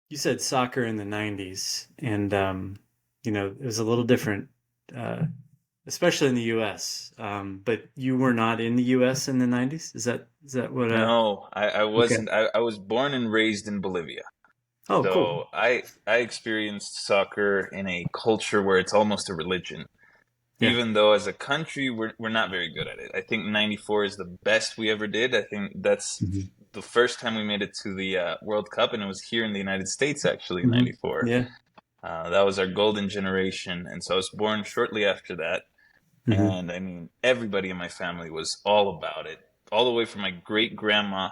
You said soccer in the 90s, and it was a little different, uh, especially in the US. But you were not in the US in the 90s? Is that what No, I okay. wasn't. I was born and raised in Bolivia. Oh, cool. So I experienced soccer in a culture where it's almost a religion. Yeah. Even though as a country we're not very good at it. I think 94 is the best we ever did. I think that's Hmm. the first time we made it to the World Cup, and it was here in the United States actually in Hmm. 94. Yeah. That was our golden generation, and so I was born shortly after that. Hmm. And I mean, everybody in my family was all about it, all the way from my great grandma,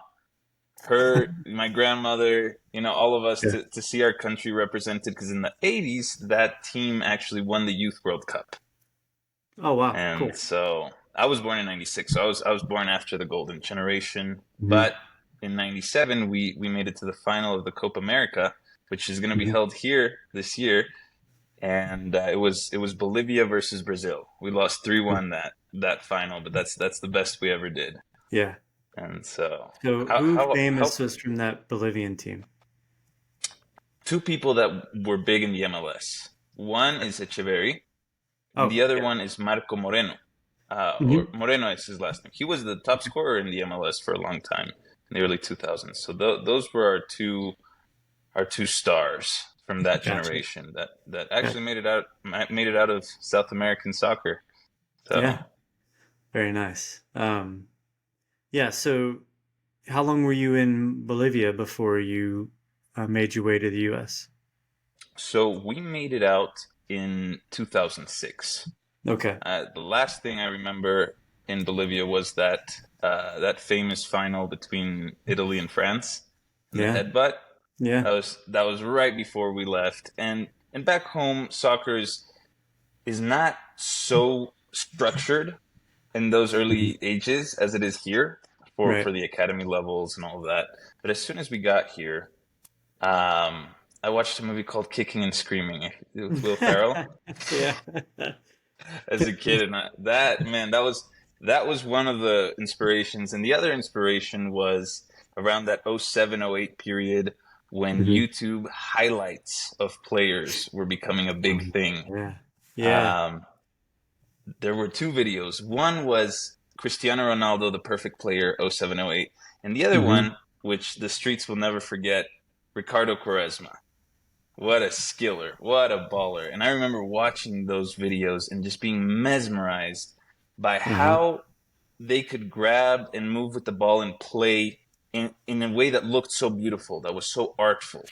my grandmother, all of us Yeah. to see our country represented. Because in the 80s, that team actually won the Youth World Cup. Oh, wow. And Cool. so I was born in 96. So I was born after the golden generation. Hmm. But in 97, we made it to the final of the Copa America, which is going to be Hmm. held here this year. And it was Bolivia versus Brazil. We lost 3-1 that final, but that's the best we ever did. Yeah. And so So how who how how famous was from that Bolivian team? two people that were big in the MLS. One is Echeverry, and Oh, the other yeah. one is Marco Moreno. Or Hmm. Moreno is his last name. He was the top scorer in the MLS for a long time in the early 2000s. So those were our two stars from that Gotcha. generation that actually Gotcha. made it out of South American soccer. So Yeah. Very nice. Yeah. So how long were you in Bolivia before you made your way to the US? so we made it out in 2006. Okay. The last thing I remember in Bolivia was that famous final between Italy and France and the Yeah. headbutt. Yeah. That was right before we left. And back home, soccer is not so structured in those Mhm. early ages as it is here for Right. the academy levels and all of that. But as soon as we got here, um, I watched a movie called Kicking and Screaming with Will Ferrell Yeah. as a kid, and that man, that was one of the inspirations, and the other inspiration was around that '07, '08 period when Mhm. YouTube highlights of players were becoming a big thing. Yeah. Yeah. Um, there were two videos. One was Cristiano Ronaldo, the perfect player, '07, '08, and the other Hmm. one, which the streets will never forget, Ricardo Quaresma. What a skiller. What a baller. And I remember watching those videos and just being mesmerized by Uh-huh. how they could grab and move with the ball and play in a way that looked so beautiful, that was so artful,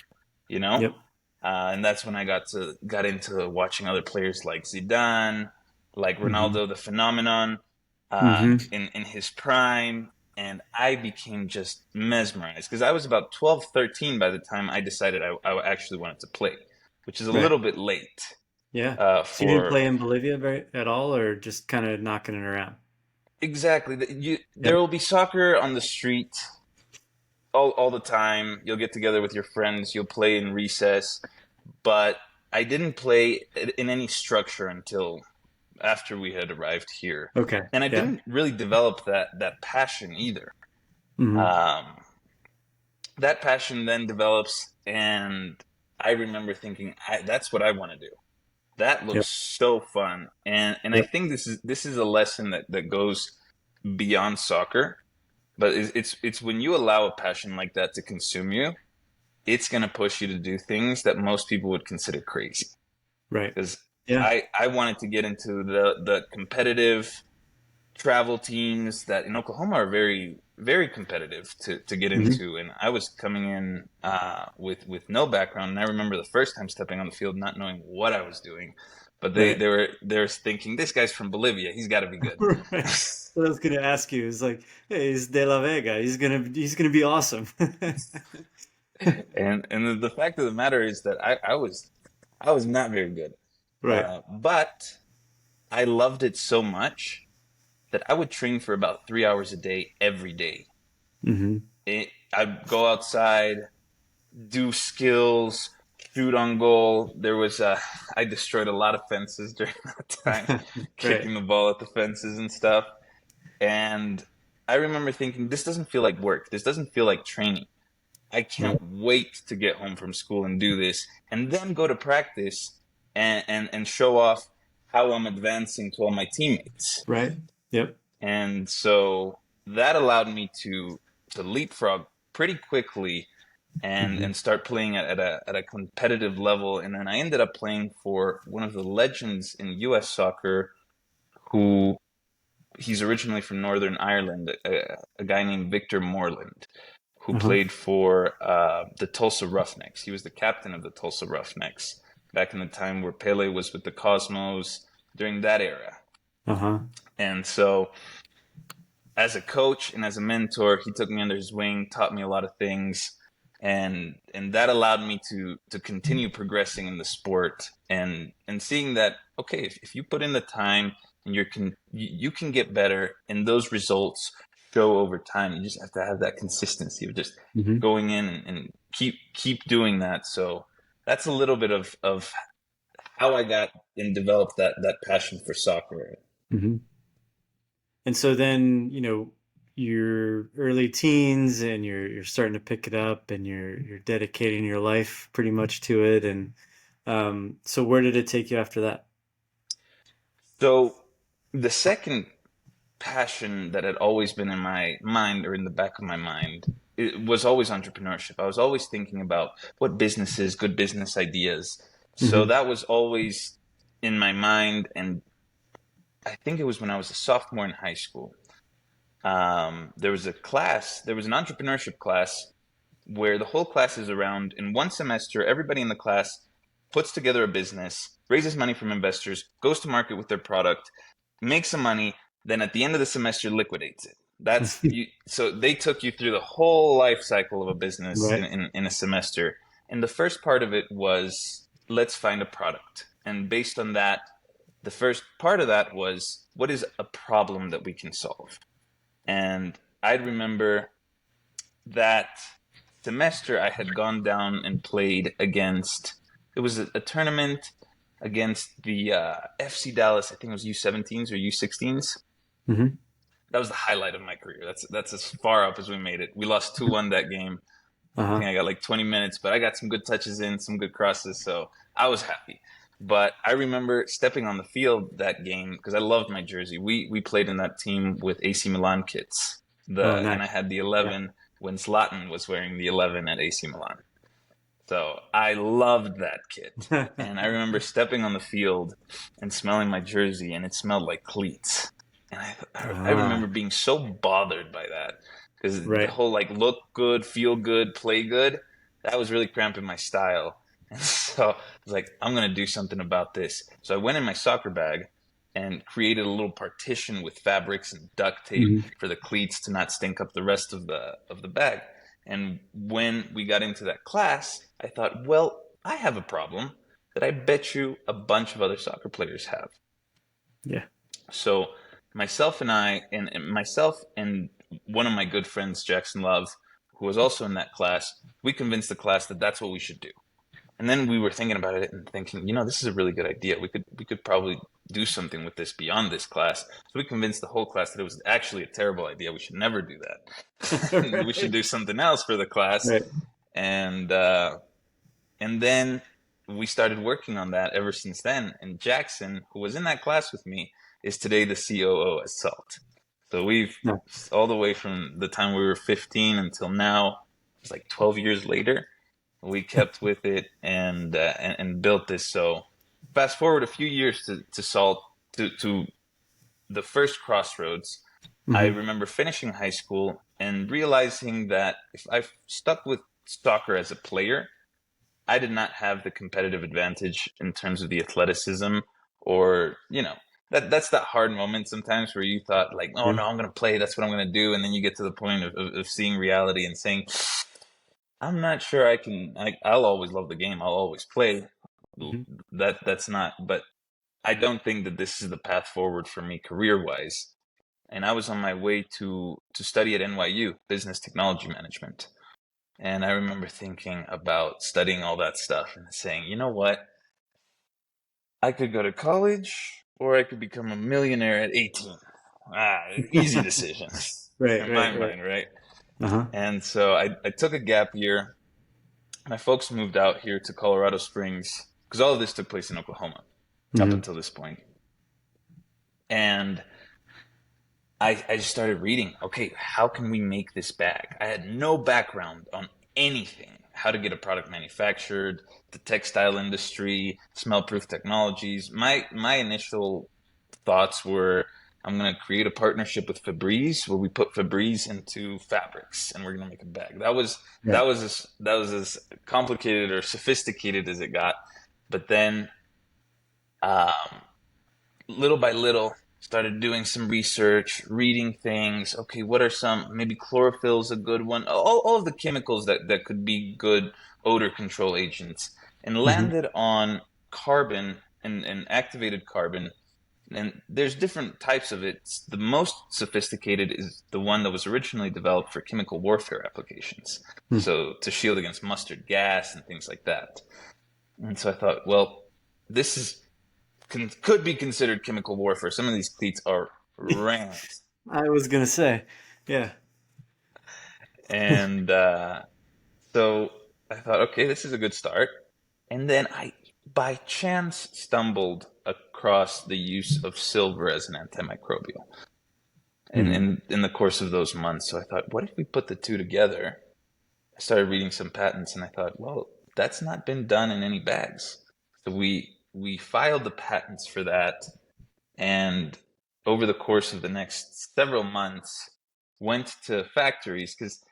you know? Yep. And that's when I got into watching other players like Zidane, like Hmm. Ronaldo the phenomenon, Hmm. in his prime, and I became just mesmerized because I was about 12, 13 by the time I decided I actually wanted to play, which is a Right. little bit late Yeah. So you didn't for play in Bolivia very at all, or just kind of knocking it around? exactly. There Yep. will be soccer on the street all the time. You'll get together with your friends, you'll play in recess, but I didn't play in any structure until after we had arrived here. Okay. And I Yeah. didn't really develop that passion either. Hmm. Um, that passion then develops, and I remember thinking, that's what I want to do. That looks Yep. so fun, and I Yep. think this is a lesson that goes beyond soccer. But it's when you allow a passion like that to consume you, it's gonna push you to do things that most people would consider crazy. Right. Because Yeah. I wanted to get into the competitive travel teams that in Oklahoma are very very competitive to get Hmm. into, and I was coming in with no background, and I remember the first time stepping on the field not knowing what I was doing, but they Right. they were they're thinking this guy's from Bolivia, he's got to be good. Right. What I was gonna ask you is like, hey, he's De La Vega. He's gonna be awesome. And the fact of the matter is that I was not very good, Right. but I loved it so much that I would train for about 3 hours a day every day. Hmm. I'd go outside, do skills, shoot on goal. I destroyed a lot of fences during that time, Right. kicking the ball at the fences and stuff. And I remember thinking, this doesn't feel like work. This doesn't feel like training. I can't wait to get home from school and do this, and then go to practice and show off how I'm advancing to all my teammates. Right. Yep. And so that allowed me to leapfrog pretty quickly Hmm. and start playing at a competitive level. And then I ended up playing for one of the legends in U.S. soccer, who he's originally from Northern Ireland, a guy named Victor Moreland, who Uh-huh. played for the Tulsa Roughnecks. He was the captain of the Tulsa Roughnecks back in the time where Pele was with the Cosmos during that era. Uh-huh. And so, as a coach and as a mentor, he took me under his wing, taught me a lot of things, and that allowed me to continue progressing in the sport and seeing that, okay, if you put in the time and you can get better, and those results show over time. You just have to have that consistency of just Hmm. going in and keep doing that. So that's a little bit of how I got and developed that passion for soccer. Hmm. And so then, your early teens and you're starting to pick it up and you're dedicating your life pretty much to it. And so where did it take you after that? So the second passion that had always been in my mind, or in the back of my mind, it was always entrepreneurship. I was always thinking about what businesses, good business ideas. So Hmm. that was always in my mind. And I think it was when I was a sophomore in high school. There was there was an entrepreneurship class where the whole class is around. In one semester, everybody in the class puts together a business, raises money from investors, goes to market with their product, makes some money, then at the end of the semester liquidates it. That's you. So they took you through the whole life cycle of a business Right. in a semester. And the first part of it was, let's find a product. And based on that, the first part of that was, what is a problem that we can solve? And I remember that semester I had gone down and played against, it was a tournament against the FC Dallas. I think it was U17s or U16s. Hmm. That was the highlight of my career. That's as far up as we made it. We lost 2-1 that game. I Uh-huh. think I got like 20 minutes, but I got some good touches in, some good crosses, so I was happy. But I remember stepping on the field that game because I loved my jersey. We played in that team with AC Milan kits. Oh, And I nice. had the Yeah. 11 when Zlatan was wearing the 11 at AC Milan. So I loved that kit. And I remember stepping on the field and smelling my jersey, and it smelled like cleats. And I remember Ah, being so bothered by that, because the right. whole like look good, feel good, play good, that was really cramping my style. And so I was like, I'm going to do something about this. So I went in my soccer bag and created a little partition with fabrics and duct tape Hmm. for the cleats to not stink up the rest of the bag. And when we got into that class, I thought, well, I have a problem that I bet you a bunch of other soccer players have. Yeah. So and myself and one of my good friends, Jackson Love, who was also in that class, we convinced the class that that's what we should do. And then we were thinking about it and thinking, this is a really good idea. We could probably do something with this beyond this class. So we convinced the whole class that it was actually a terrible idea. We should never do that. We should Right. do something else for the class. Right. And uh, and then we started working on that ever since then. And Jackson, who was in that class with me, is today the COO at Salt. So we've, No. all the way from the time we were 15 until now, it's like 12 years later, we kept with it and built this. So fast forward a few years to Salt, to the first crossroads. I Hmm. remember finishing high school and realizing that if I stuck with soccer as a player, I did not have the competitive advantage in terms of the athleticism, or that's that hard moment sometimes where you thought like, oh Yeah. no, I'm gonna play, that's what I'm gonna do, and then you get to the point of seeing reality and saying, I'm not sure I can. I'll always love the game. I'll always play. Hmm. That's not. But I don't think that this is the path forward for me career wise. And I was on my way to study at NYU, business technology management. And I remember thinking about studying all that stuff and saying, you know what? I could go to college or I could become a millionaire at 18. Easy decision Right. in my Right. Right. mind, right? Uh-huh. And so I took a gap year. My folks moved out here to Colorado Springs because all of this took place in Oklahoma up Hmm. until this point. And I just started reading, okay, how can we make this bag? I had no background on anything, how to get a product manufactured, the textile industry, smell-proof technologies. My initial thoughts were I'm going to create a partnership with Febreze where we put Febreze into fabrics and we're going to make a bag. Yeah. That was as complicated or sophisticated as it got. But then um, little by little started doing some research, reading things. Okay, what are some, maybe chlorophyll's a good one. All of the chemicals that could be good odor control agents, and Hmm. landed on carbon and activated carbon. And there's different types of it. The most sophisticated is the one that was originally developed for chemical warfare applications. So to shield against mustard gas and things like that. And so I thought, well, this is could be considered chemical warfare. Some of these cleats are rant. I was gonna say, yeah. And so I thought, okay, this is a good start. And then I, by chance, stumbled across the use of silver as an antimicrobial Hmm. in the course of those months. So I thought, what if we put the two together? I started reading some patents and I thought, well, that's not been done in any bags. So we filed the patents for that, and over the course of the next several months went to factories because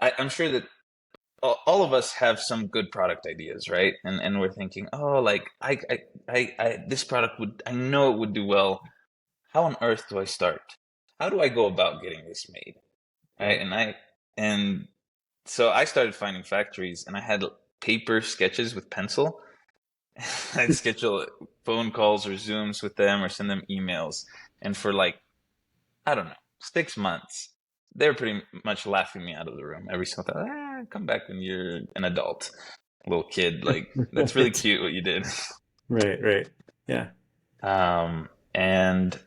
I'm sure that all of us have some good product ideas, right? And we're thinking, oh, like this product would, I know it would do well. How on earth do I start? How do I go about getting this made? Right? Right. And so I started finding factories, and I had paper sketches with pencil. I'd schedule phone calls or Zooms with them or send them emails. And for like, I don't know, 6 months, they were pretty much laughing me out of the room every single time. Come back when you're an adult, little kid. Like, that's really Right. cute what you did. Right. Right. Yeah. And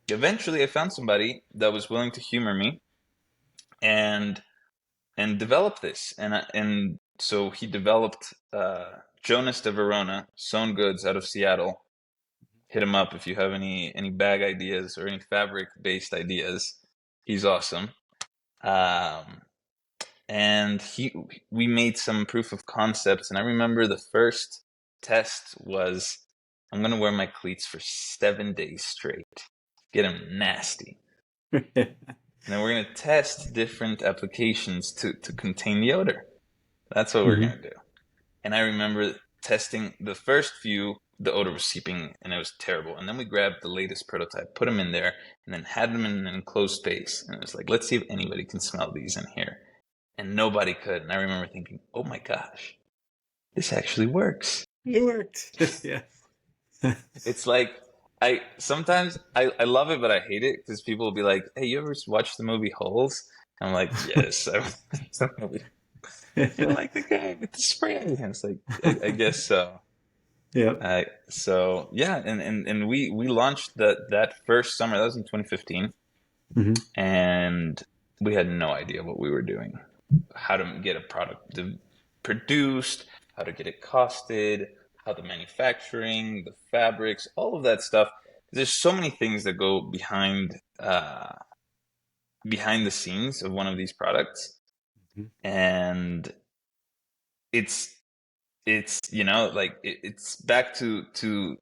eventually I found somebody that was willing to humor me and develop this. And so he developed Jonas de Verona, sewn goods out of Seattle. Hit him up if you have any bag ideas or any fabric based ideas. He's awesome. Um, and he we made some proof of concepts, and I remember the first test was I'm gonna wear my cleats for 7 days straight, get them nasty, and then we're gonna test different applications to contain the odor. That's what we're Hmm. gonna do. And I remember testing the first few, the odor was seeping and it was terrible. And then we grabbed the latest prototype, put them in there, and then had them in an enclosed space. And it was like, let's see if anybody can smell these in here. And nobody could. And I remember thinking, oh my gosh, this actually works. It worked. Yeah. It's like, I love it, but I hate it because people will be like, hey, you ever watch the movie Holes? I'm like, yes. I watched the movie. You're like the guy with the spray. And it's like, I guess so. Yep. So yeah, and we launched that first summer. That was in 2015, Hmm. and we had no idea what we were doing, how to get a product produced, how to get it costed, how the manufacturing, the fabrics, all of that stuff. There's so many things that go behind the scenes of one of these products, and it's like it's back to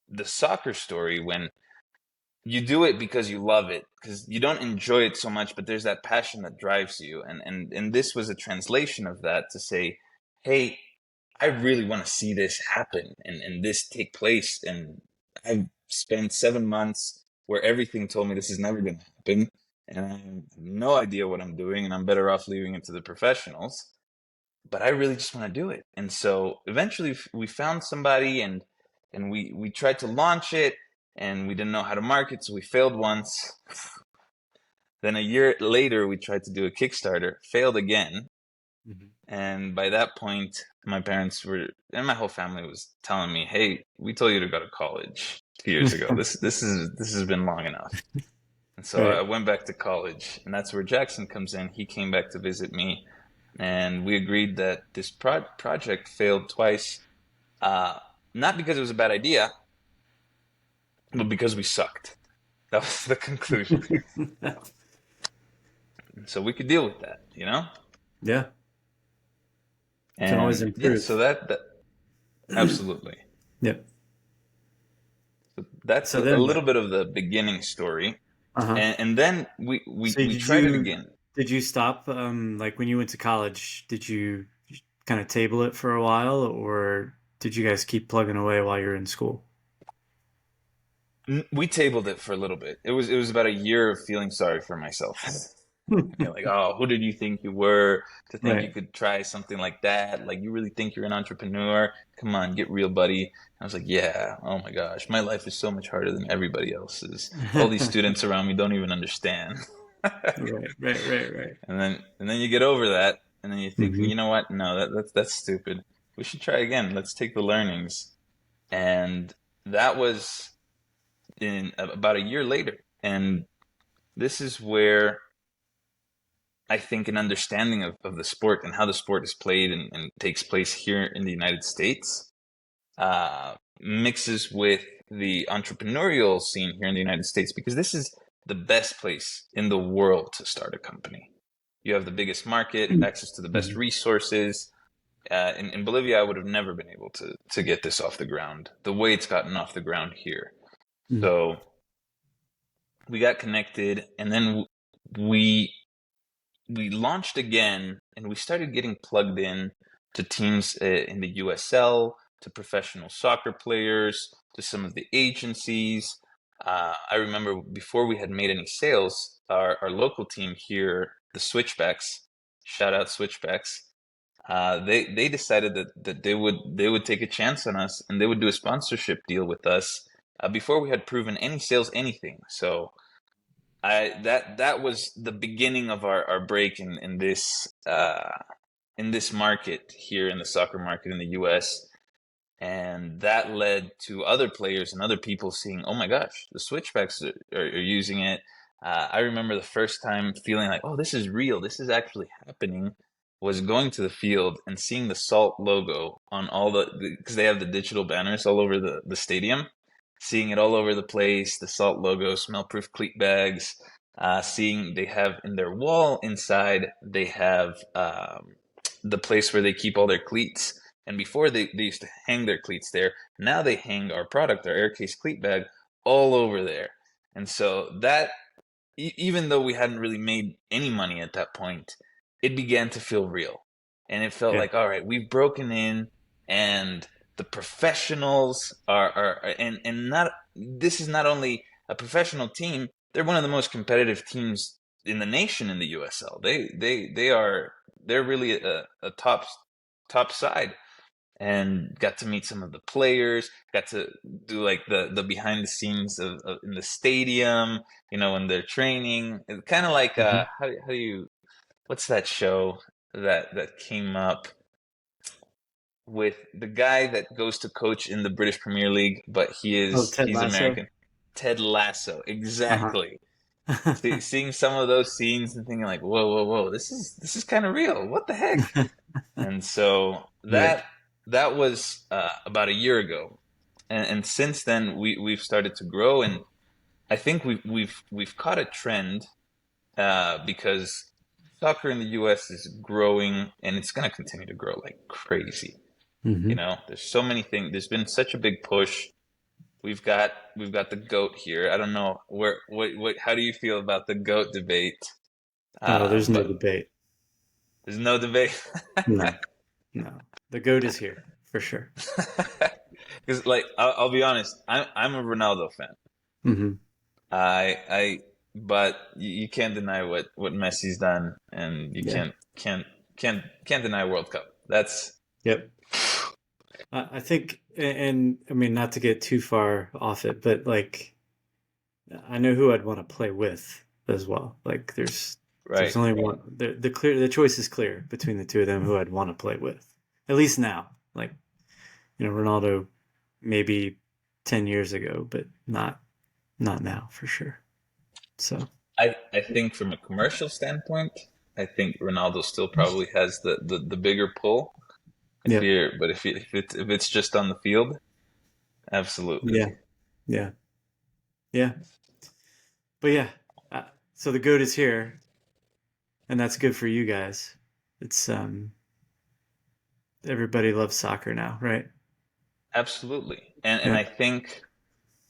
the soccer story when you do it because you love it because you don't enjoy it so much, but there's that passion that drives you, and this was a translation of that to say, hey, I really want to see this happen and this take place. And I've spent 7 months where everything told me this is never going to happen, and I have no idea what I'm doing, and I'm better off leaving it to the professionals, but I really just want to do it. And so eventually we found somebody, and we tried to launch it, and we didn't know how to market, so we failed once. Then a year later we tried to do a Kickstarter, failed again. Hmm. And by that point my parents were, and my whole family was telling me, hey, we told you to go to college 2 years ago. This has been long enough. And so I Right. went back to college, and that's where Jackson comes in. He came back to visit me, and we agreed that this project failed twice, uh, not because it was a bad idea, but because we sucked. That was the conclusion. And so we could deal with that, you know? Yeah. Can always And yeah, so improve. that absolutely. Yep. So that's So a then little what? bit of the beginning story. Uh-huh. And then So we tried it again. did you stop like when you went to college, did you kind of table it for a while or did you guys keep plugging away while you're in school? We tabled it for a little bit. It was about a year of feeling sorry for myself. You're like, oh, who did you think you were to think you Right. could try something like that? Like, you really think you're an entrepreneur? Come on, get real, buddy. I was like, yeah, oh my gosh, my life is so much harder than everybody else's. All these students around me don't even understand. Right, right, right, right. And then you get over that, and then you think, Hmm. you know what? No, that's stupid. We should try again. Let's take the learnings. And that was in about a year later. And this is where I think an understanding of the sport and how the sport is played and takes place here in the United States mixes with the entrepreneurial scene here in the United States because this is the best place in the world to start a company. You have the biggest market, access to the best Hmm. resources. In Bolivia, I would have never been able to get this off the ground the way it's gotten off the ground here. So we got connected, and then we we launched again and we started getting plugged in to teams in the USL, to professional soccer players, to some of the agencies. I remember before we had made any sales, our local team here, the Switchbacks, shout out Switchbacks, they decided that they would take a chance on us and they would do a sponsorship deal with us before we had proven any sales anything. So that was the beginning of our break in this market here in the soccer market in the US. And that led to other players and other people seeing, oh my gosh, the switchbacks are using it. I remember the first time feeling like, oh, this is real. This is actually happening. Was going to the field and seeing the Salt logo on all because they have the digital banners all over the stadium, seeing it all over the place, the Salt logo, smell-proof cleat bags, seeing they have in their wall inside, they have the place where they keep all their cleats. And before they used to hang their cleats there. Now they hang our product, our Aircase cleat bag, all over there. And so that, even though we hadn't really made any money at that point, it began to feel real. And it felt Yeah. like, all right, we've broken in and the professionals and not, this is not only a professional team, they're one of the most competitive teams in the nation in the USL. They're really a top side and got to meet some of the players, got to do like the behind the scenes of in the stadium, you know, when they're training. It's kind of like Hmm. how do you what's that show that came up with the guy that goes to coach in the British Premier League, but Oh, Ted he's Lasso. American. Ted Lasso, Uh-huh. exactly. Seeing some of those scenes and thinking like, whoa, this is kind of real. What the heck? And so Right. that was about a year ago, and since then we've started to grow, and I think we've caught a trend because soccer in the U.S. is growing, and it's going to continue to grow like crazy. You Hmm. know, there's so many things. There's been such a big push. We've got the goat here. I don't know what how do you feel about the goat debate? Oh, there's no But debate. there's no debate. No, no. The goat is here for sure. Because, like, I'll be honest, I'm a Ronaldo fan. Hmm. I, but you can't deny what Messi's done, and you Yeah. can't deny World Cup. That's Yep. I think, and I mean, not to get too far off it, but like, I know who I'd want to play with as well. Like, there's right. only one. The choice is clear between the two of them who I'd want to play with. At least now. Like, Ronaldo, maybe 10 years ago, but not now for sure. So I think from a commercial standpoint, I think Ronaldo still probably has the bigger pull. yeah, If it's just on the field, yeah, absolutely. yeah, yeah. But yeah, uh, so the goat is here, and that's good for you guys. It's everybody loves soccer now, right? Absolutely. And Yeah. I think,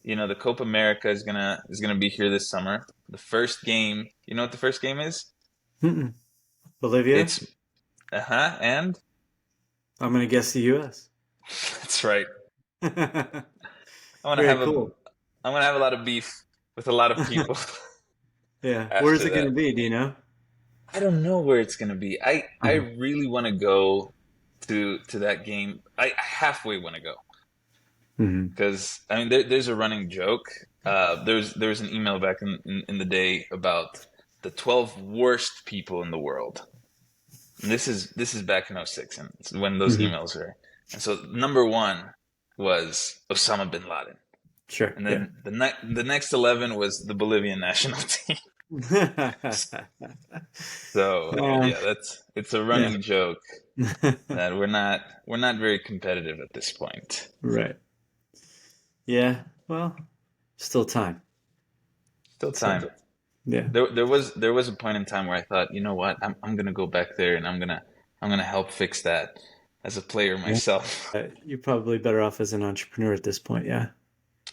the Copa America is gonna be here this summer. The first game, you know what the first game is? Mm-mm. Bolivia. It's and I'm gonna guess the U.S. that's right. I want to Very have a cool. I'm gonna have a lot of beef with a lot of people Yeah. Where is after it gonna that. be? Do you know? I don't know where it's gonna be. I Uh-huh. really want to go to that game. I halfway want to go Hmm. because I mean there's a running joke. There was an email back in the day about the 12 worst people in the world. And this is back in '06 and it's when those Hmm. emails were. And so number one was Osama bin Laden. Sure. And Yeah. then the next 11 was the Bolivian national team. So Uh, yeah, it's a yeah. running joke that we're not very competitive at this point. Right. Yeah. Well, still time. Still So time. yeah. There was a point in time where I thought, you know what, I'm gonna go back there and I'm gonna help fix that as a player Yeah. myself. You're probably better off as an entrepreneur at this point. Yeah.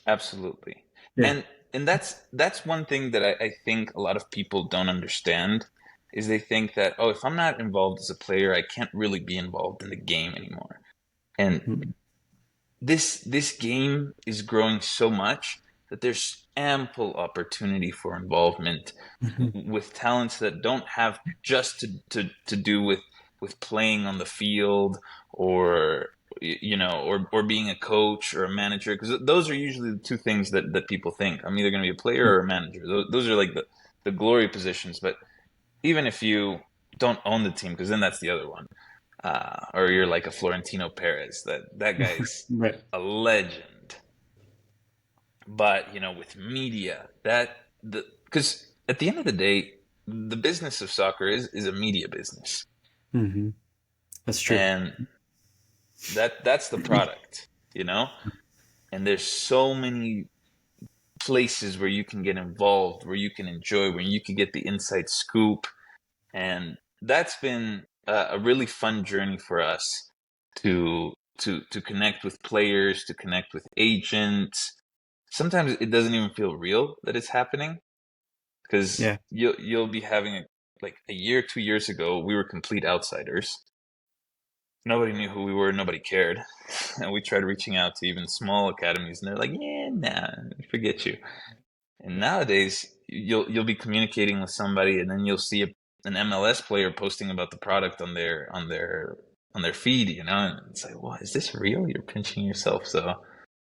Absolutely. Yeah. And that's one thing that I think a lot of people don't understand is they think that, oh, if I'm not involved as a player, I can't really be involved in the game anymore. And Mhm. this game is growing so much that there's ample opportunity for involvement Mhm. with talents that don't have just to do with playing on the field or or being a coach or a manager, because those are usually the two things that people think I'm either going to be a player or a manager. Those are like the glory positions. But even if you don't own the team, because then that's the other one, or you're like a Florentino Perez, that guy's Right. a legend. But with media, because at the end of the day, the business of soccer is a media business, Hmm. That's true. and that's the product, you know. And there's so many places where you can get involved, where you can enjoy, where you can get the inside scoop, and that's been a really fun journey for us to connect with players, to connect with agents. Sometimes it doesn't even feel real that it's happening because Yeah. you'll be having like a year, 2 years ago, we were complete outsiders. Nobody knew who we were. Nobody cared, and we tried reaching out to even small academies, and they're like, "Yeah, nah, forget you." And nowadays, you'll be communicating with somebody, and then you'll see an MLS player posting about the product on their feed, and it's like, "What is this real?" You're pinching yourself. So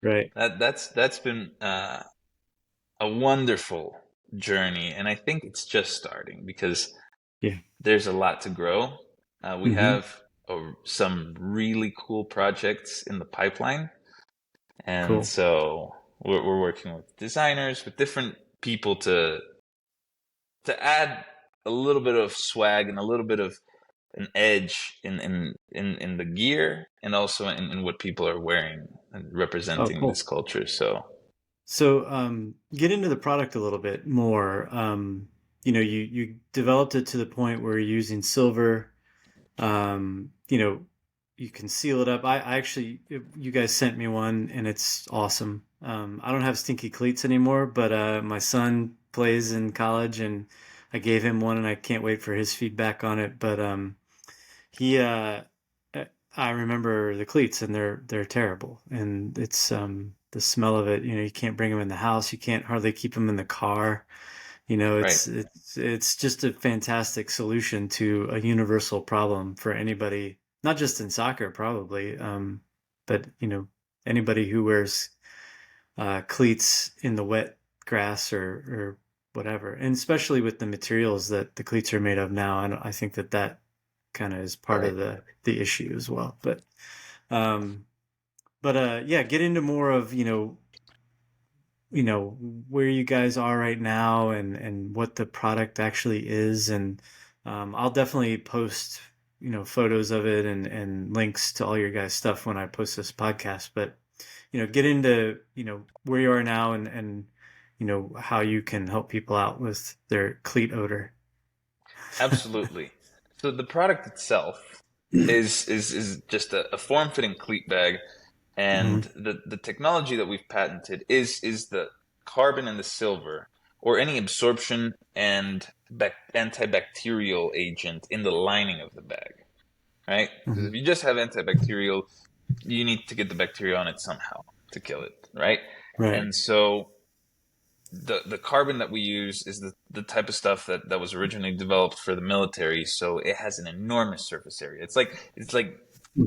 Right. that's been a wonderful journey, and I think it's just starting because Yeah. there's a lot to grow. We Hmm. have some really cool projects in the pipeline, and Cool. so we're working with designers, with different people to add a little bit of swag and a little bit of an edge in the gear and also in what people are wearing and Oh, representing this cool. culture. So So, get into the product a little bit more. You developed it to the point where you're using silver. You know, you can seal it up. I actually, you guys sent me one, and it's awesome. I don't have stinky cleats anymore, but my son plays in college, and I gave him one, and I can't wait for his feedback on it. But he, uh, I remember the cleats, and they're terrible, and it's the smell of it. You can't bring them in the house. You can't hardly keep them in the car. right, It's just a fantastic solution to a universal problem for anybody, not just in soccer, probably, but anybody who wears cleats in the wet grass or whatever, and especially with the materials that the cleats are made of now. I think that kind of is part of right. the issue as well. Um, but yeah, get into more of where you guys are right now and what the product actually is. And I'll definitely post, photos of it and links to all your guys' stuff when I post this podcast. But, get into, where you are now and how you can help people out with their cleat odor. Absolutely. So the product itself is just a form-fitting cleat bag, and Hmm. the technology that we've patented is the carbon and the silver, or any absorption and antibacterial agent in the lining of the bag, right? Because Hmm. if you just have antibacterial, you need to get the bacteria on it somehow to kill it, right? Right. And so the carbon that we use is the type of stuff that was originally developed for the military, so it has an enormous surface area. It's like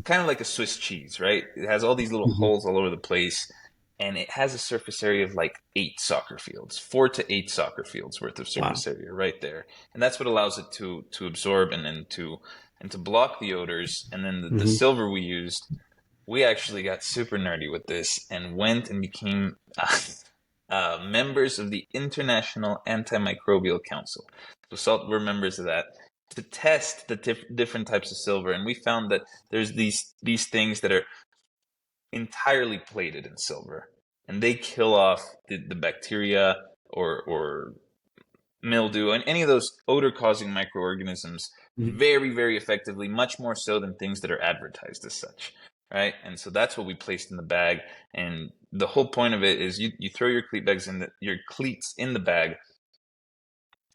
kind of like a Swiss cheese, right? It has all these little Hmm. holes all over the place, and it has a surface area of like 8 soccer fields, 4 to 8 soccer fields worth of Wow. surface area right there, and that's what allows it to absorb and to block the odors. And then the Hmm. silver we used, we actually got super nerdy with this and went and became members of the International Antimicrobial Council. So SALT, we're members of that to test the different types of silver, and we found that there's these things that are entirely plated in silver, and they kill off the bacteria or mildew and any of those odor causing microorganisms Hmm. very, very effectively, much more so than things that are advertised as such. Right. And so that's what we placed in the bag. And the whole point of it is you throw your cleat bags your cleats in the bag.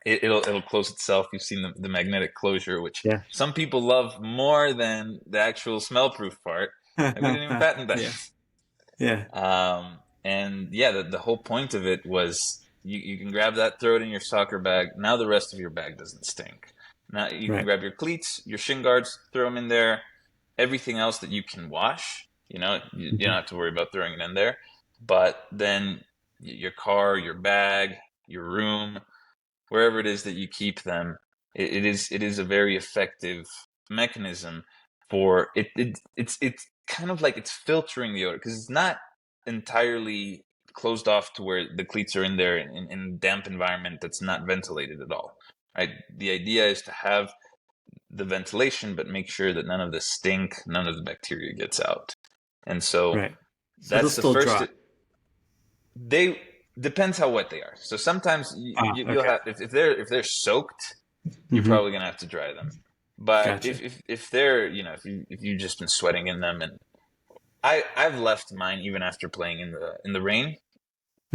It'll close itself. You've seen the magnetic closure, which Yeah. some people love more than the actual smell proof part. And we didn't even patent that. Yeah. Yeah. And yeah, the whole point of it was you can grab that, throw it in your soccer bag. Now the rest of your bag doesn't stink. Now you can Right. grab your cleats, your shin guards, throw them in there. Everything else that you can wash, you don't Hmm. have to worry about throwing it in there. But then your car, your bag, your room, wherever it is that you keep them, it is a very effective mechanism for it's kind of like it's filtering the odor because it's not entirely closed off to where the cleats are in there in a damp environment that's not ventilated at all. Right? The idea is to have the ventilation, but make sure that none of the stink, none of the bacteria gets out. And so Right. So they'll that's the still first. dry. They depends how wet they are. So sometimes Ah, you'll okay. have if they're soaked, you're Hmm. probably gonna have to dry them. But Gotcha. if they're if you've just been sweating in them, and I've left mine even after playing in the rain,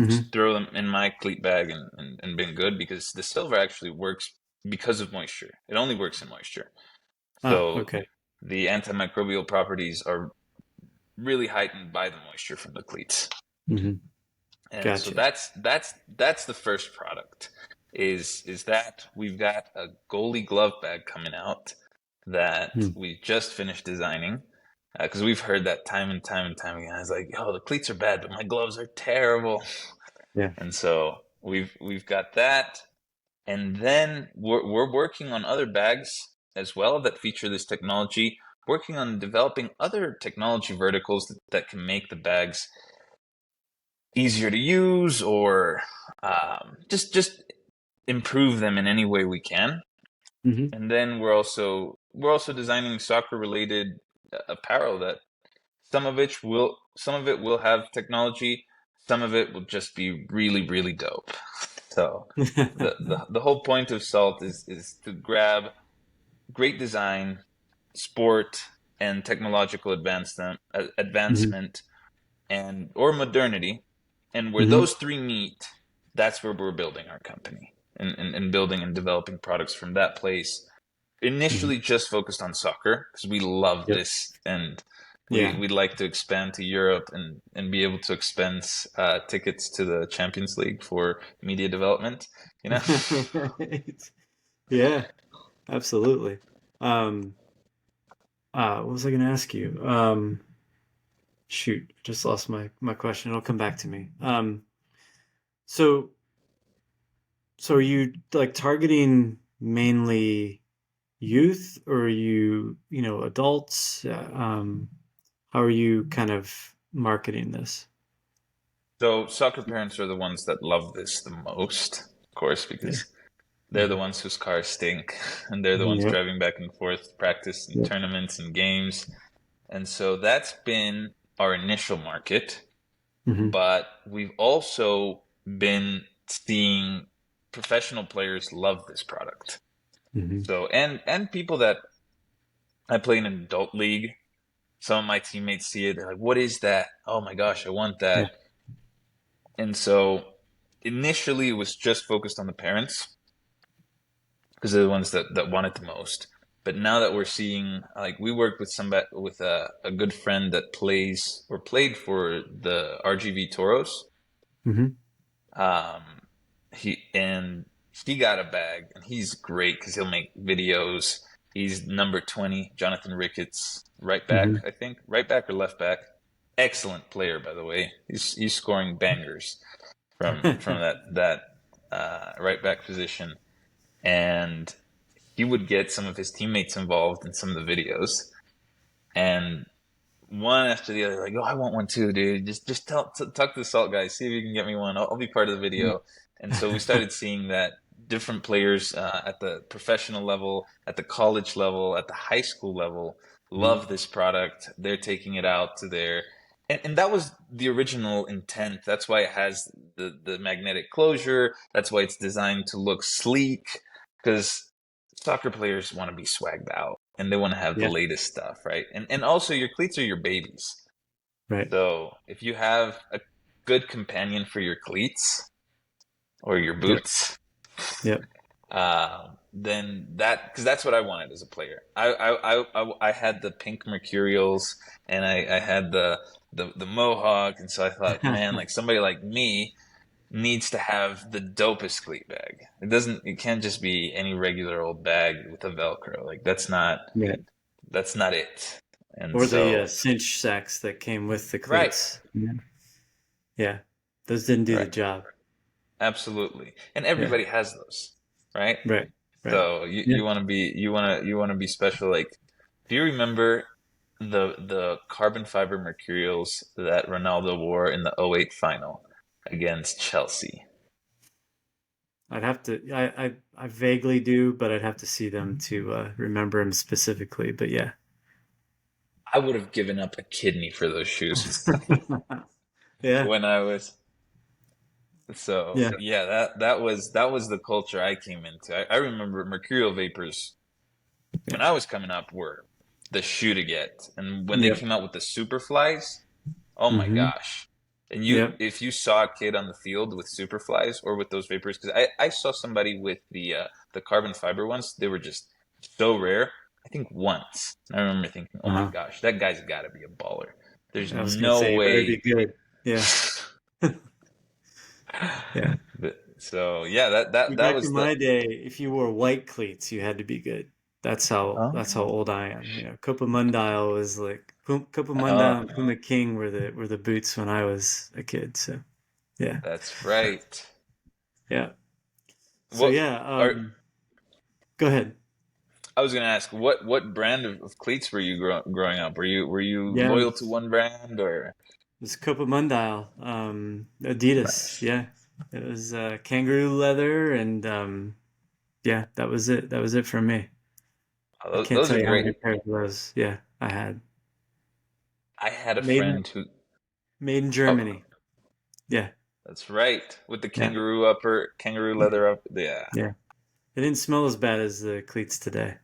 just Hmm. throw them in my cleat bag and been good because the silver actually works because of moisture. It only works in moisture. Ah, So okay. the antimicrobial properties are really heightened by the moisture from the cleats. Hmm. And so Gotcha. that's the first product. Is that we've got a goalie glove bag coming out that Hmm. we just finished designing because we've heard that time and time and time again. It's like, oh, the cleats are bad, but my gloves are terrible. Yeah. And so we've got that, and then we're working on other bags as well that feature this technology. Working on developing other technology verticals that can make the bags easier to use or just improve them in any way we can. Hmm. And then we're also designing soccer related apparel that some of it will have technology, some of it will just be really really dope. So the whole point of Salt is to grab great design, sport, and technological Hmm. advancement and or modernity, and where Hmm. those three meet, that's where we're building our company and building and developing products from that place. Hmm. Initially, just focused on soccer because we love Yep. this, and Yeah. we'd like to expand to Europe and be able to expense tickets to the Champions League for media development. You know, Right. Yeah, absolutely. Um, what was I going to ask you? Shoot, just lost my question. It'll come back to me. So so are you like targeting mainly youth or are you adults? How are you kind of marketing this? So soccer parents are the ones that love this the most, of course, Yeah. because they're the Mhm. ones whose cars stink, and they're the ones Yep. driving back and forth to practice and Yep. tournaments and games. And so that's been our initial market. Hmm. But we've also been seeing professional players love this product. Hmm. So and people that I play in an adult league, some of my teammates see it, they're like, "What is that? Oh my gosh, I want Yeah. that." And so initially it was just focused on the parents because they're the ones that want it the most. But now that we're seeing, like, we worked with somebody with a good friend that plays or played for the RGV Toros. Hmm. Um, he got a bag, and he's great because he'll make videos. He's number 20, Jonathan Ricketts, right back, Hmm. I think, right back or left back. Excellent player, by the way. He's scoring bangers from that right back position, and he would get some of his teammates involved in some of the videos, and one after the other, like, oh, I want one too, dude. Just talk to the salt guys, see if you can get me one. I'll be part of the Yeah. video. And so we started seeing that different players at the professional level, at the college level, at the high school level Mhm. love this product. They're taking it out to their, and that was the original intent. That's why it has the magnetic closure. That's why it's designed to look sleek, because soccer players want to be swagged out and they want to have the Yeah. latest stuff, right? And also your cleats are your babies. Right. So if you have a good companion for your cleats or your Yep. boots, Yep. then that, because that's what I wanted as a player. I had the pink Mercurials, and I had the Mohawk, and so I thought, man, like somebody like me needs to have the dopest cleat bag. It can't just be any regular old bag with a Velcro. Like Yeah. that's not it. And Or the so, cinch sacks that came with the right, cleats. Yeah. Yeah. Those didn't do the right, job. absolutely. And Yeah. everybody has those, right? Right. Right. So Yeah. you want to be you want to be special. Like, do you remember the carbon fiber Mercurials that Ronaldo wore in the '08 final against Chelsea? I'd have to. I vaguely do, but I'd have to see them to remember them specifically. But yeah. I would have given up a kidney for those shoes Yeah. when I was. So Yeah. yeah, that was the culture I came into. I remember Mercurial Vapors Yeah. when I was coming up were the shoe to get, and when they Yep. came out with the Superflies, oh my Hmm. gosh! And Yep. if you saw a kid on the field with Superflies or with those vapors, because I saw somebody with the carbon fiber ones, they were just so rare. I think once, and I remember thinking, oh my Uh-huh. gosh, that guy's got to be a baller. There's I was gonna no say you better be way. good. Yeah. Yeah. So yeah, that Back was in the. my day, if you wore white cleats, you had to be good. That's how Oh, old I am. Copa Mundial was like Copa Mundial and oh, Puma King were the boots when I was a kid. So yeah, that's right. yeah. So What yeah, are go ahead. I was gonna ask what brand of cleats were you growing up? Were you Yeah, loyal to one brand or? it was Copa Mundial, Adidas. Nice. Yeah, it was kangaroo leather, and yeah, that was it. That was it for me. Oh, I can't those tell are you how great. many pairs of those. Yeah, I had I had a made in friend who. made in Oh, Germany. Yeah, that's right, with the yeah, kangaroo yeah, leather up. Yeah, yeah. They didn't smell as bad as the cleats today.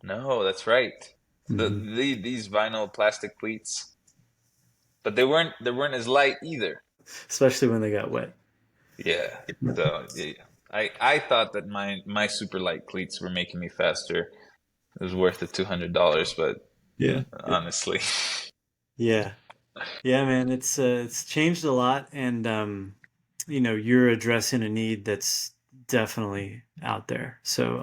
no, that's right. Hmm. These vinyl plastic cleats, but they weren't as light either. Especially when they got wet. Yeah. So yeah, I thought that my super light cleats were making me faster. It was worth the $200, but Yeah, honestly, yeah, yeah, man. It's changed a lot, and you're addressing a need that's definitely out there. So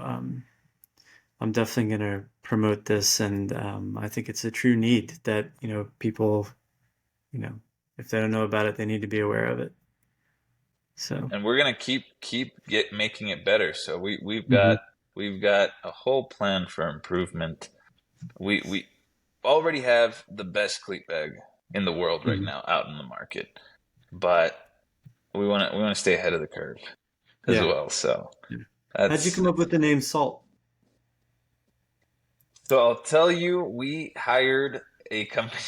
I'm definitely gonna promote this, and I think it's a true need that people, you know, if they don't know about it, they need to be aware of it. So. and we're gonna keep get making it better. So Mhm. we've got a whole plan for improvement. We already have the best cleat bag in the world right Mhm. now out in the market. but we want to stay ahead of the curve as Yeah. well. So Yeah. How'd you that's come up with the name Salt? so I'll tell you, we hired a company,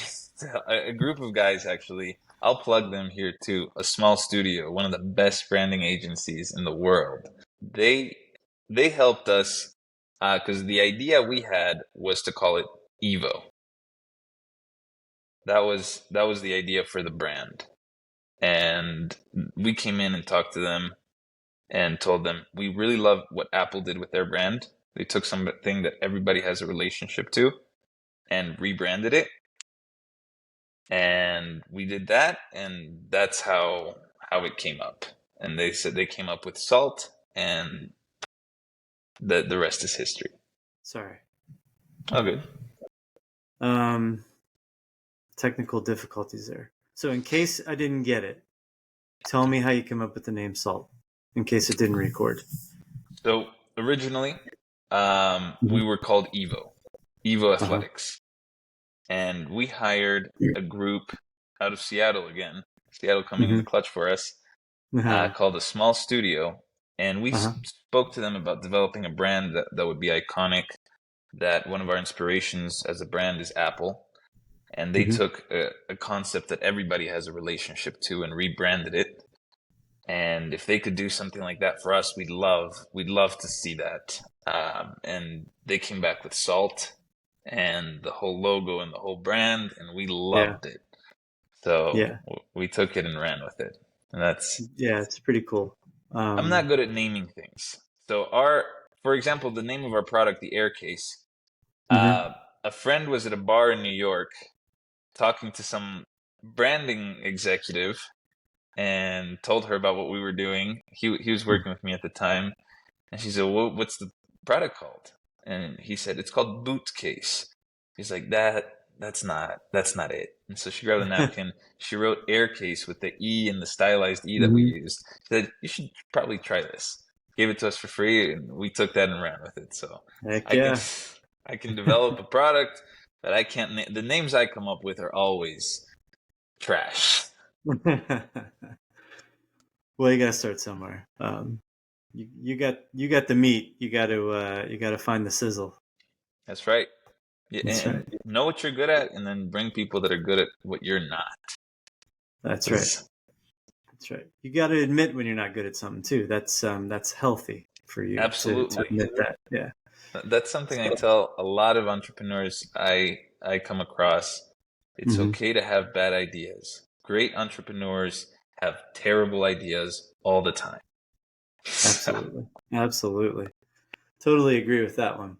a group of guys actually. I'll plug them here too. A small studio, one of the best branding agencies in the world. They they helped us because the idea we had was to call it Evo. That was the idea for the brand. And we came in and talked to them and told them we really love what Apple did with their brand. They took something that everybody has a relationship to and rebranded it. And we did that, and that's how it came up. And they said they came up with salt, and the rest is history. Sorry. Oh, good. Um, Technical difficulties there. So in case I didn't get it, tell me how you came up with the name Salt. In case it didn't record. So originally, we Mhm. were called Evo, Evo Uh-huh. Athletics, and we hired a group out of Seattle again. Seattle coming in the Mm-hmm. clutch for us, Uh-huh. called a small studio, and we Uh-huh. spoke to them about developing a brand that would be iconic. That one of our inspirations as a brand is Apple, and they Mm-hmm. took a concept that everybody has a relationship to and rebranded it. And if they could do something like that for us, we'd love to see that. And they came back with Salt and the whole logo and the whole brand, and we Yeah. loved it. So Yeah. we took it and ran with it. And that's Yeah. It's pretty cool. I'm Um, not good at naming things. So for example, the name of our product, the air case. mhm. Uh, a friend was at a bar in New York talking to some branding executive and told her about what we were doing. He was working with me at the time, and she said, well, "What's the product called?" And he said, "It's called Boot Case." He's like, That's not it." And so she grabbed a napkin. She wrote "air case" with the E and the stylized E that we Mhm. used. She said, "You should probably try this." Gave it to us for free, and we took that and ran with it. So Heck I can yeah. I can develop a product, but I can't. The names I come up with are always trash. Well, you gotta start somewhere. You got the meat. You got to find the sizzle. That's right. Yeah, That's and right. know what you're good at, and then bring people that are good at what you're not. That's right. 'Cause That's right. You got to admit when you're not good at something too. That's healthy for you to absolutely, admit that. Yeah. that's something I So, tell a lot of entrepreneurs I come across. It's hmm. okay to have bad ideas. Great entrepreneurs have terrible ideas all the time. So, Absolutely. Absolutely. Totally agree with that one.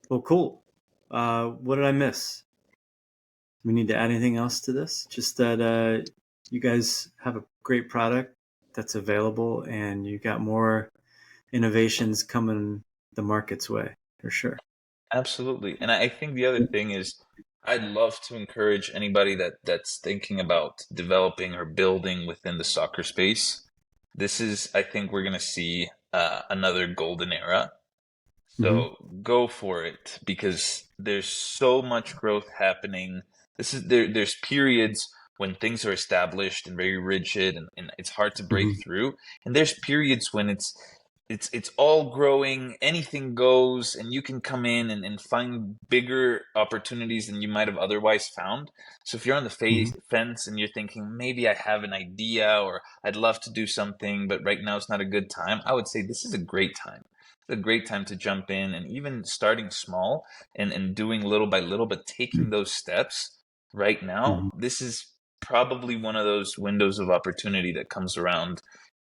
Well, cool. What did I miss? We need to add anything else to this? Just that you guys have a great product that's available, and you got more innovations coming the market's way for sure. absolutely. And I think the other thing is I'd love to encourage anybody that's thinking about developing or building within the soccer space. This is, I think we're going to see another golden era. Hmm. So go for it because there's so much growth happening. There's periods when things are established and very rigid and it's hard to break Hmm. through. And there's periods when it's all growing, anything goes, and you can come in and find bigger opportunities than you might have otherwise found. So if you're on the Hmm. fence and you're thinking, maybe I have an idea or I'd love to do something, but right now it's not a good time, I would say this is a great time. It's a great time to jump in and even starting small and doing little by little, but taking those steps right now, Hmm. this is probably one of those windows of opportunity that comes around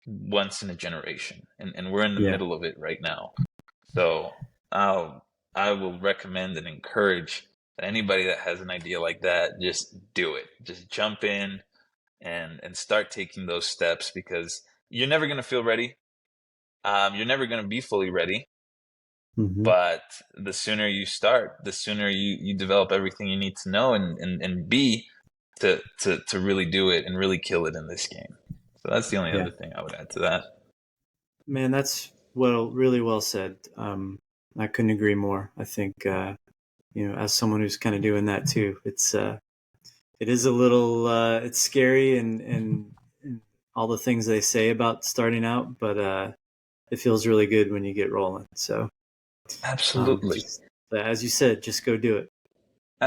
once in a generation, and we're in the Yeah. middle of it right now. So I'll I will recommend and encourage that anybody that has an idea like that, just do it. Just jump in and start taking those steps because you're never going to feel ready. You're never going to be fully ready, Hmm. but the sooner you start, the sooner you develop everything you need to know and be to really do it and really kill it in this game. So that's the only Yeah. other thing I would add to that. Man, that's really well said. I couldn't agree more. I think as someone who's kind of doing that too, it is a little it's scary and all the things they say about starting out, but it feels really good when you get rolling. So Absolutely. just as you said, just go do it.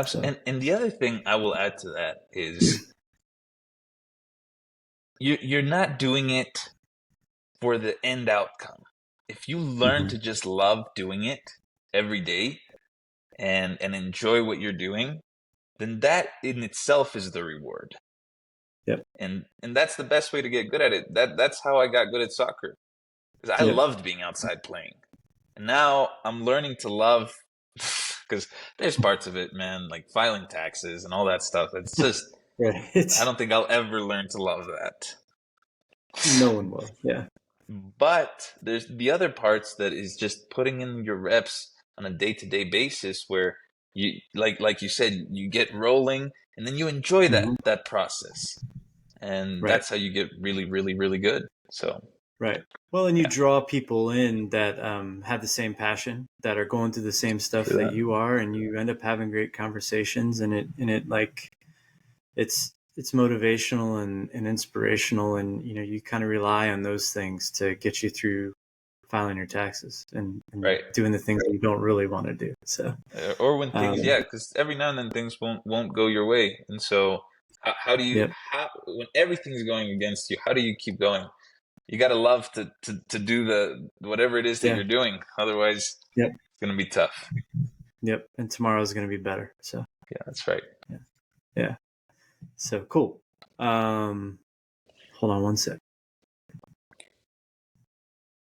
So And the other thing I will add to that is you're not doing it for the end outcome. If you learn mhm. to just love doing it every day and enjoy what you're doing, then that in itself is the reward. Yep, And that's the best way to get good at it. That's how I got good at soccer. Because I yep, loved being outside playing. And now I'm learning to love because there's parts of it, man, like filing taxes and all that stuff. It's just right. I It's don't think I'll ever learn to love that. no one will. Yeah. But there's the other parts that is just putting in your reps on a day-to-day basis where you like you said, you get rolling and then you enjoy hmm that process. And Right. that's how you get really, really, really good. So Right. Well, and you yeah, draw people in that have the same passion, that are going through the same stuff true that that. you are, and you end up having great conversations, and it like it's motivational and inspirational, and you kind of rely on those things to get you through filing your taxes and Right. doing the things that you don't really want to do. So, Or when um, things, yeah, because every now and then things won't go your way, and so how do you yep, how when everything's going against you, how do you keep going? You got to love to do the whatever it is that yeah, you're doing. Otherwise, yep, it's gonna be tough. yep. And tomorrow's going to be better. So, Yeah, that's right. yeah, yeah. So cool. Um, hold on one sec.